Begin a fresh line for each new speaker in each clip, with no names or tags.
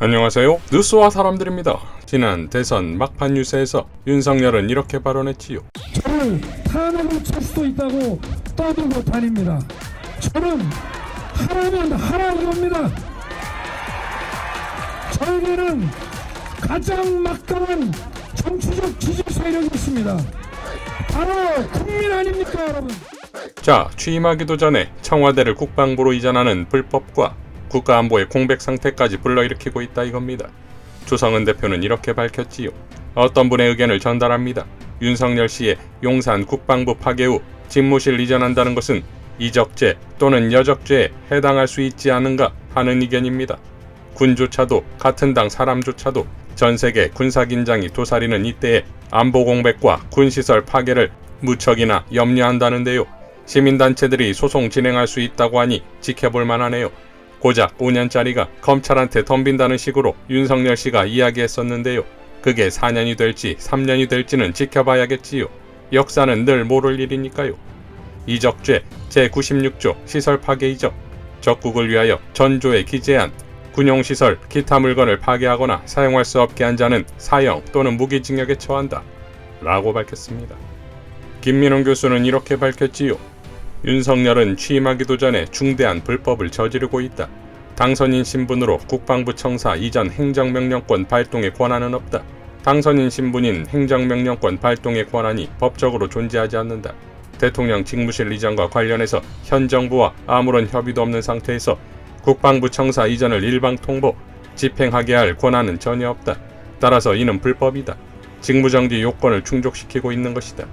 안녕하세요. 뉴스와 사람들입니다. 지난 대선 막판 뉴스에서 윤석열은 이렇게 발언했지요.
저를 탄핵을 칠 수도 있다고 떠들고 다닙니다. 저는 하라면 하라고 합니다. 저에게는 가장 막강한 정치적 지지 세력이 있습니다. 바로 국민 아닙니까, 여러분?
자, 취임하기도 전에 청와대를 국방부로 이전하는 불법과 국가안보의 공백 상태까지 불러일으키고 있다 이겁니다. 조성은 대표는 이렇게 밝혔지요. 어떤 분의 의견을 전달합니다. 윤석열 씨의 용산 국방부 파괴 후 집무실 이전한다는 것은 이적죄 또는 여적죄에 해당할 수 있지 않은가 하는 의견입니다. 군조차도 같은 당 사람조차도 전 세계 군사긴장이 도사리는 이때에 안보 공백과 군시설 파괴를 무척이나 염려한다는데요. 시민단체들이 소송 진행할 수 있다고 하니 지켜볼 만하네요. 고작 5년짜리가 검찰한테 덤빈다는 식으로 윤석열 씨가 이야기했었는데요. 그게 4년이 될지 3년이 될지는 지켜봐야겠지요. 역사는 늘 모를 일이니까요. 이적죄 제96조 시설 파괴 이적. 적국을 위하여 전조에 기재한 군용시설 기타 물건을 파괴하거나 사용할 수 없게 한 자는 사형 또는 무기징역에 처한다. 라고 밝혔습니다. 김민웅 교수는 이렇게 밝혔지요. 윤석열은 취임하기도 전에 중대한 불법을 저지르고 있다. 당선인 신분으로 국방부 청사 이전 행정명령권 발동의 권한은 없다. 당선인 신분인 행정명령권 발동의 권한이 법적으로 존재하지 않는다. 대통령 직무실 이전과 관련해서 현 정부와 아무런 협의도 없는 상태에서 국방부 청사 이전을 일방 통보, 집행하게 할 권한은 전혀 없다. 따라서 이는 불법이다. 직무정지 요건을 충족시키고 있는 것이다.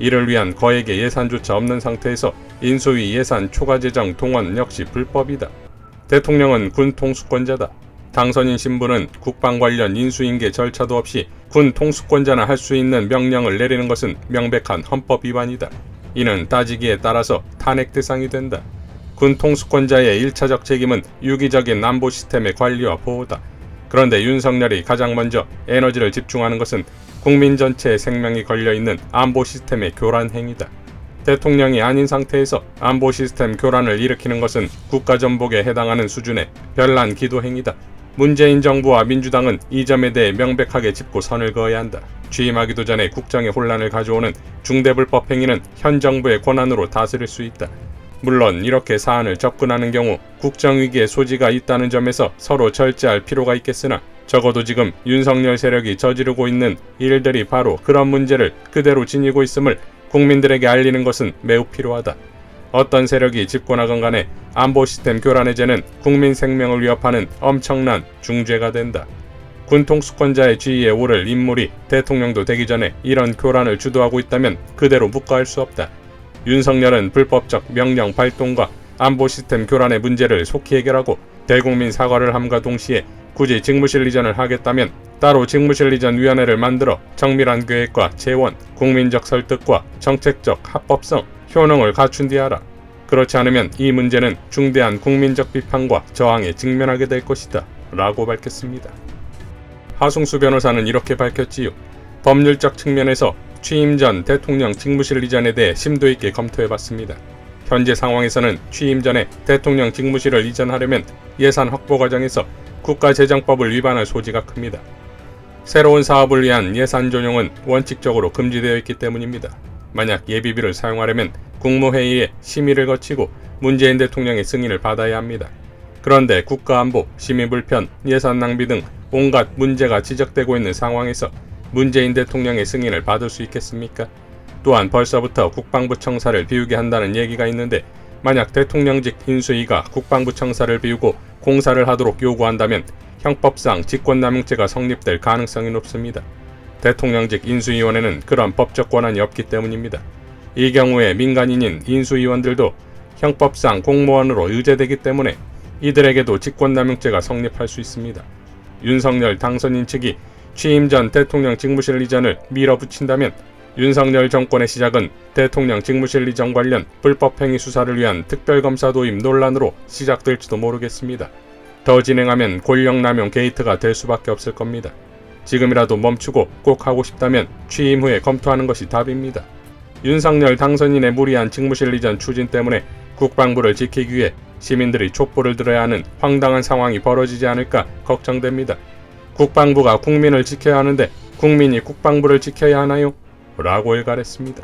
이를 위한 거액의 예산조차 없는 상태에서 인수위 예산 초과 재정 동원 역시 불법이다. 대통령은 군 통수권자다. 당선인 신분은 국방 관련 인수인계 절차도 없이 군 통수권자나 할 수 있는 명령을 내리는 것은 명백한 헌법 위반이다. 이는 따지기에 따라서 탄핵 대상이 된다. 군 통수권자의 1차적 책임은 유기적인 안보 시스템의 관리와 보호다. 그런데 윤석열이 가장 먼저 에너지를 집중하는 것은 국민 전체의 생명이 걸려있는 안보 시스템의 교란 행위다. 대통령이 아닌 상태에서 안보 시스템 교란을 일으키는 것은 국가전복에 해당하는 수준의 별난 기도 행위다. 문재인 정부와 민주당은 이 점에 대해 명백하게 짚고 선을 그어야 한다. 취임하기도 전에 국정에 혼란을 가져오는 중대불법 행위는 현 정부의 권한으로 다스릴 수 있다. 물론 이렇게 사안을 접근하는 경우 국정위기의 소지가 있다는 점에서 서로 절제할 필요가 있겠으나 적어도 지금 윤석열 세력이 저지르고 있는 일들이 바로 그런 문제를 그대로 지니고 있음을 국민들에게 알리는 것은 매우 필요하다. 어떤 세력이 집권하건 간에 안보 시스템 교란의 죄는 국민 생명을 위협하는 엄청난 중죄가 된다. 군 통수권자의 지위에 오를 인물이 대통령도 되기 전에 이런 교란을 주도하고 있다면 그대로 묵과할 수 없다. 윤석열은 불법적 명령 발동과 안보 시스템 교란의 문제를 속히 해결하고 대국민 사과를 함과 동시에 굳이 직무실 이전을 하겠다면 따로 직무실 이전 위원회를 만들어 정밀한 계획과 재원, 국민적 설득과 정책적 합법성, 효능을 갖춘 뒤 하라. 그렇지 않으면 이 문제는 중대한 국민적 비판과 저항에 직면하게 될 것이다. 라고 밝혔습니다. 하승수 변호사는 이렇게 밝혔지요. 법률적 측면에서 취임 전 대통령 직무실 이전에 대해 심도 있게 검토해봤습니다. 현재 상황에서는 취임 전에 대통령 직무실을 이전하려면 예산 확보 과정에서 국가재정법을 위반할 소지가 큽니다. 새로운 사업을 위한 예산 전용은 원칙적으로 금지되어 있기 때문입니다. 만약 예비비를 사용하려면 국무회의에 심의를 거치고 문재인 대통령의 승인을 받아야 합니다. 그런데 국가안보, 시민불편, 예산 낭비 등 온갖 문제가 지적되고 있는 상황에서 문재인 대통령의 승인을 받을 수 있겠습니까? 또한 벌써부터 국방부 청사를 비우게 한다는 얘기가 있는데 만약 대통령직 인수위가 국방부 청사를 비우고 공사를 하도록 요구한다면 형법상 직권남용죄가 성립될 가능성이 높습니다. 대통령직 인수위원회는 그런 법적 권한이 없기 때문입니다. 이 경우에 민간인인 인수위원들도 형법상 공무원으로 의제되기 때문에 이들에게도 직권남용죄가 성립할 수 있습니다. 윤석열 당선인 측이 취임 전 대통령 직무실 이전을 밀어붙인다면 윤석열 정권의 시작은 대통령 직무실 이전 관련 불법행위 수사를 위한 특별검사 도입 논란으로 시작될지도 모르겠습니다. 더 진행하면 권력남용 게이트가 될 수밖에 없을 겁니다. 지금이라도 멈추고 꼭 하고 싶다면 취임 후에 검토하는 것이 답입니다. 윤석열 당선인의 무리한 직무실 이전 추진 때문에 국방부를 지키기 위해 시민들이 촛불을 들어야 하는 황당한 상황이 벌어지지 않을까 걱정됩니다. 국방부가 국민을 지켜야 하는데 국민이 국방부를 지켜야 하나요? 라고 일갈했습니다.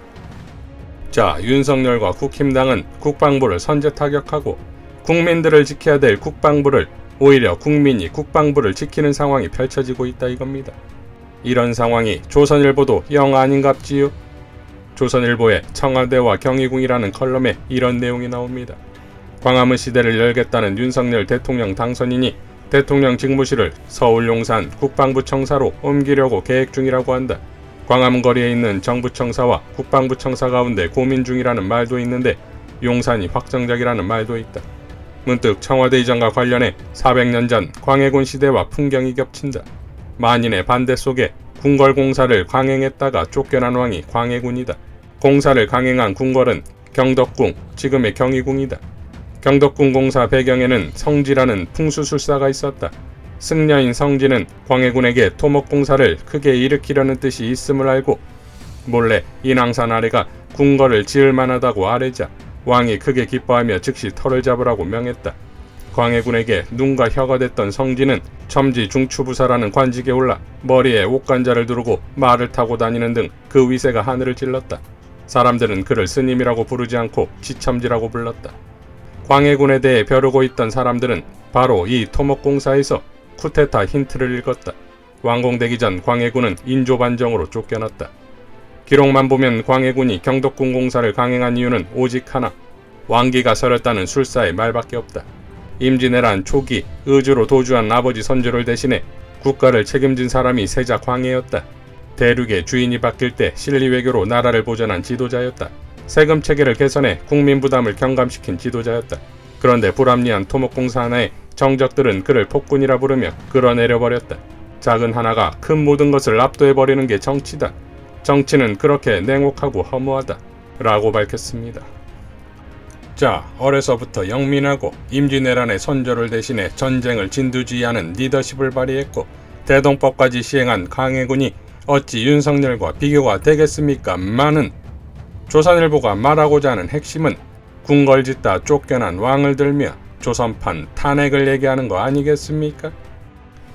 자, 윤석열과 국힘당은 국방부를 선제 타격하고 국민들을 지켜야 될 국방부를 오히려 국민이 국방부를 지키는 상황이 펼쳐지고 있다 이겁니다. 이런 상황이 조선일보도 영 아닌갑지요? 조선일보의 청와대와 경희궁이라는 컬럼에 이런 내용이 나옵니다. 광화문 시대를 열겠다는 윤석열 대통령 당선인이 대통령 직무실을 서울 용산 국방부 청사로 옮기려고 계획 중이라고 한다. 광화문 거리에 있는 정부 청사와 국방부 청사 가운데 고민 중이라는 말도 있는데 용산이 확정적이라는 말도 있다. 문득 청와대 이전과 관련해 400년 전 광해군 시대와 풍경이 겹친다. 만인의 반대 속에 궁궐 공사를 강행했다가 쫓겨난 왕이 광해군이다. 공사를 강행한 궁궐은 경덕궁, 지금의 경희궁이다. 경덕궁 공사 배경에는 성지라는 풍수술사가 있었다. 승려인 성지는 광해군에게 토목공사를 크게 일으키려는 뜻이 있음을 알고 몰래 인왕산 아래가 궁궐을 지을 만하다고 아뢰자 왕이 크게 기뻐하며 즉시 터를 잡으라고 명했다. 광해군에게 눈과 혀가 됐던 성지는 첨지 중추부사라는 관직에 올라 머리에 옥관자를 두르고 말을 타고 다니는 등 그 위세가 하늘을 찔렀다. 사람들은 그를 스님이라고 부르지 않고 지첨지라고 불렀다. 광해군에 대해 벼르고 있던 사람들은 바로 이 토목공사에서 쿠데타 힌트를 읽었다. 완공되기 전 광해군은 인조반정으로 쫓겨났다. 기록만 보면 광해군이 경덕궁 공사를 강행한 이유는 오직 하나, 왕기가 서렸다는 술사의 말밖에 없다. 임진왜란 초기 의주로 도주한 아버지 선조를 대신해 국가를 책임진 사람이 세자 광해였다. 대륙의 주인이 바뀔 때 실리외교로 나라를 보전한 지도자였다. 세금 체계를 개선해 국민 부담을 경감시킨 지도자였다. 그런데 불합리한 토목공사 하나에 정적들은 그를 폭군이라 부르며 끌어내려버렸다. 작은 하나가 큰 모든 것을 압도해버리는 게 정치다. 정치는 그렇게 냉혹하고 허무하다. 라고 밝혔습니다. 자, 어려서부터 영민하고 임진왜란의 선조를 대신해 전쟁을 진두지휘하는 리더십을 발휘했고 대동법까지 시행한 광해군이 어찌 윤석열과 비교가 되겠습니까? 많은 조선일보가 말하고자 하는 핵심은 궁궐 짓다 쫓겨난 왕을 들며 조선판 탄핵을 얘기하는 거 아니겠습니까?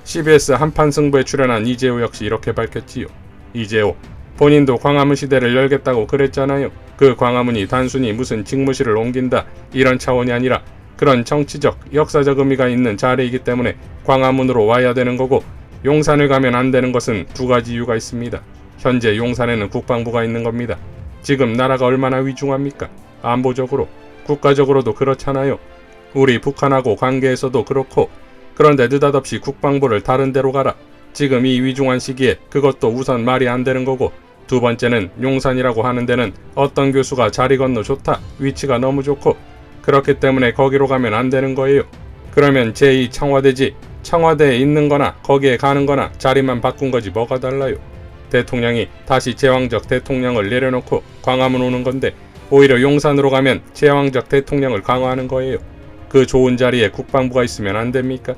CBS 한판 승부에 출연한 이재호 역시 이렇게 밝혔지요. 이재호, 본인도 광화문 시대를 열겠다고 그랬잖아요. 그 광화문이 단순히 무슨 직무실을 옮긴다 이런 차원이 아니라 그런 정치적, 역사적 의미가 있는 자리이기 때문에 광화문으로 와야 되는 거고 용산을 가면 안 되는 것은 두 가지 이유가 있습니다. 현재 용산에는 국방부가 있는 겁니다. 지금 나라가 얼마나 위중합니까? 안보적으로, 국가적으로도 그렇잖아요. 우리 북한하고 관계에서도 그렇고 그런데 느닷없이 국방부를 다른 데로 가라. 지금 이 위중한 시기에 그것도 우선 말이 안 되는 거고 두 번째는 용산이라고 하는 데는 어떤 교수가 자리 건너 좋다. 위치가 너무 좋고 그렇기 때문에 거기로 가면 안 되는 거예요. 그러면 제2 청와대지 청와대에 있는 거나 거기에 가는 거나 자리만 바꾼 거지 뭐가 달라요. 대통령이 다시 제왕적 대통령을 내려놓고 광화문 오는 건데 오히려 용산으로 가면 제왕적 대통령을 강화하는 거예요. 그 좋은 자리에 국방부가 있으면 안 됩니까?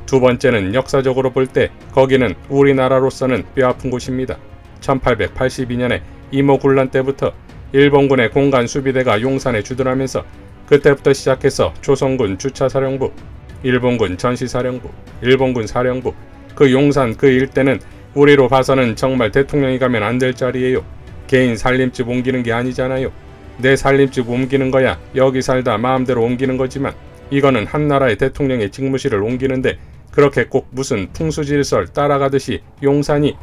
두 번째는 역사적으로 볼 때 거기는 우리나라로서는 뼈아픈 곳입니다. 1882년에 이모군란 때부터 일본군의 공간 수비대가 용산에 주둔하면서 그때부터 시작해서 조선군 주차사령부, 일본군 전시사령부, 일본군 사령부, 그 용산 그 일대는 우리로 봐서는 정말 대통령이 가면 안 될 자리예요. 개인 살림집 옮기는 게 아니잖아요. 내 살림집 옮기는 거야 여기 살다 마음대로 옮기는 거지만 이거는 한 나라의 대통령의 직무실을 옮기는데 그렇게 꼭 무슨 풍수질설 따라가듯이 용산이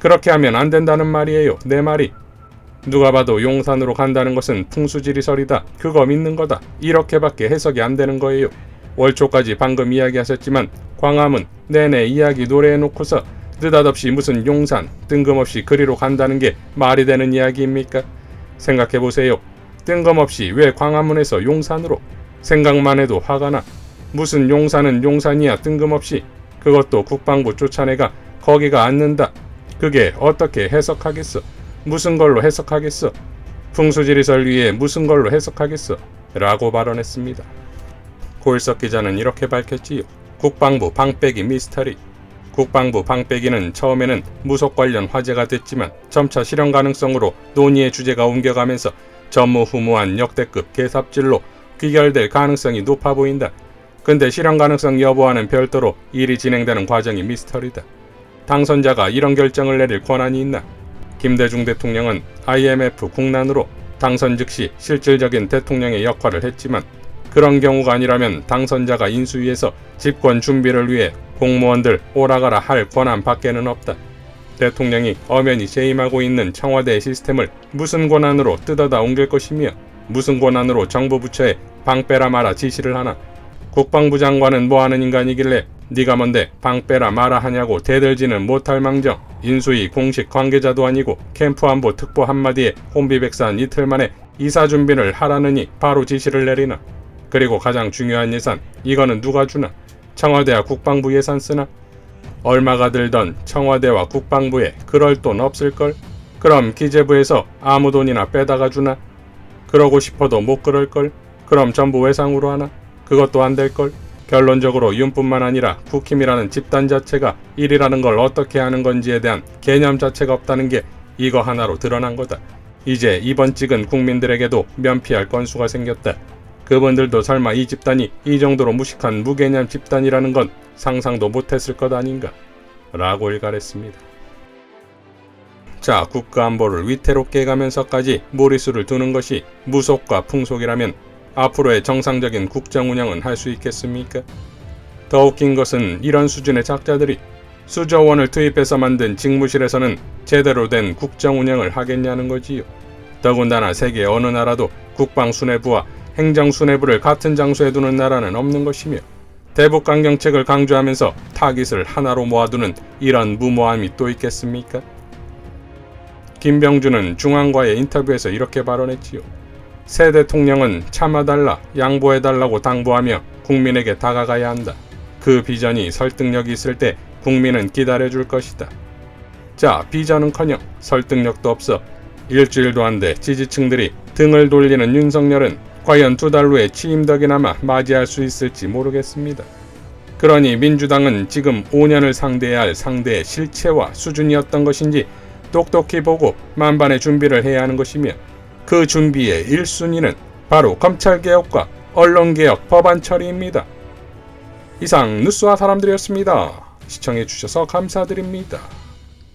그렇게 하면 안 된다는 말이에요. 내 말이. 누가 봐도 용산으로 간다는 것은 풍수지리설이다. 그거 믿는 거다. 이렇게밖에 해석이 안 되는 거예요. 월초까지 방금 이야기하셨지만 광화문 내내 이야기 노래해놓고서 느닷없이 무슨 용산 뜬금없이 그리로 간다는 게 말이 되는 이야기입니까? 생각해보세요. 뜬금없이 왜 광화문에서 용산으로? 생각만 해도 화가 나. 무슨 용산은 용산이야 뜬금없이. 그것도 국방부 쫓아내가 거기가 앉는다. 그게 어떻게 해석하겠어? 무슨 걸로 해석하겠어? 풍수지리설 위에 무슨 걸로 해석하겠어? 라고 발언했습니다. 고일석 기자는 이렇게 밝혔지요. 국방부 방빼기 미스터리. 국방부 방빼기는 처음에는 무속 관련 화제가 됐지만 점차 실현 가능성으로 논의의 주제가 옮겨가면서 전무후무한 역대급 개삽질로 귀결될 가능성이 높아 보인다. 근데 실현 가능성 여부와는 별도로 일이 진행되는 과정이 미스터리다. 당선자가 이런 결정을 내릴 권한이 있나? 김대중 대통령은 IMF 국난으로 당선 즉시 실질적인 대통령의 역할을 했지만 그런 경우가 아니라면 당선자가 인수위에서 집권 준비를 위해 공무원들 오라가라 할 권한 밖에는 없다. 대통령이 엄연히 재임하고 있는 청와대의 시스템을 무슨 권한으로 뜯어다 옮길 것이며 무슨 권한으로 정부 부처에 방 빼라 마라 지시를 하나? 국방부 장관은 뭐하는 인간이길래 네가 뭔데 방 빼라 마라 하냐고 대들지는 못할 망정 인수위 공식 관계자도 아니고 캠프 안보 특보 한마디에 혼비백산 이틀 만에 이사 준비를 하라느니 바로 지시를 내리나? 그리고 가장 중요한 예산, 이거는 누가 주나? 청와대와 국방부 예산 쓰나? 얼마가 들던 청와대와 국방부에 그럴 돈 없을걸? 그럼 기재부에서 아무 돈이나 빼다가 주나? 그러고 싶어도 못 그럴걸? 그럼 전부 외상으로 하나? 그것도 안 될걸? 결론적으로 윤뿐만 아니라 국힘이라는 집단 자체가 일이라는 걸 어떻게 하는 건지에 대한 개념 자체가 없다는 게 이거 하나로 드러난 거다. 이제 이번 찍은 국민들에게도 면피할 건수가 생겼다. 그분들도 설마 이 집단이 이 정도로 무식한 무개념 집단이라는 건 상상도 못했을 것 아닌가? 라고 일갈했습니다. 자, 국가안보를 위태롭게 가면서까지 무리수를 두는 것이 무속과 풍속이라면 앞으로의 정상적인 국정 운영은 할 수 있겠습니까? 더 웃긴 것은 이런 수준의 작자들이 수조 원을 투입해서 만든 직무실에서는 제대로 된 국정 운영을 하겠냐는 거지요. 더군다나 세계 어느 나라도 국방 수뇌부와 행정 수뇌부를 같은 장소에 두는 나라는 없는 것이며 대북 강경책을 강조하면서 타깃을 하나로 모아두는 이런 무모함이 또 있겠습니까? 김병준은 중앙과의 인터뷰에서 이렇게 발언했지요. 새 대통령은 참아달라, 양보해달라고 당부하며 국민에게 다가가야 한다. 그 비전이 설득력이 있을 때 국민은 기다려줄 것이다. 자, 비전은커녕 설득력도 없어 일주일도 안 돼 지지층들이 등을 돌리는 윤석열은 과연 2달 후에 취임덕이나마 맞이할 수 있을지 모르겠습니다. 그러니 민주당은 지금 5년을 상대해야 할 상대의 실체와 수준이었던 것인지 똑똑히 보고 만반의 준비를 해야 하는 것이며 그 준비의 1순위는 바로 검찰개혁과 언론개혁 법안 처리입니다. 이상 뉴스와 사람들이었습니다. 시청해주셔서 감사드립니다.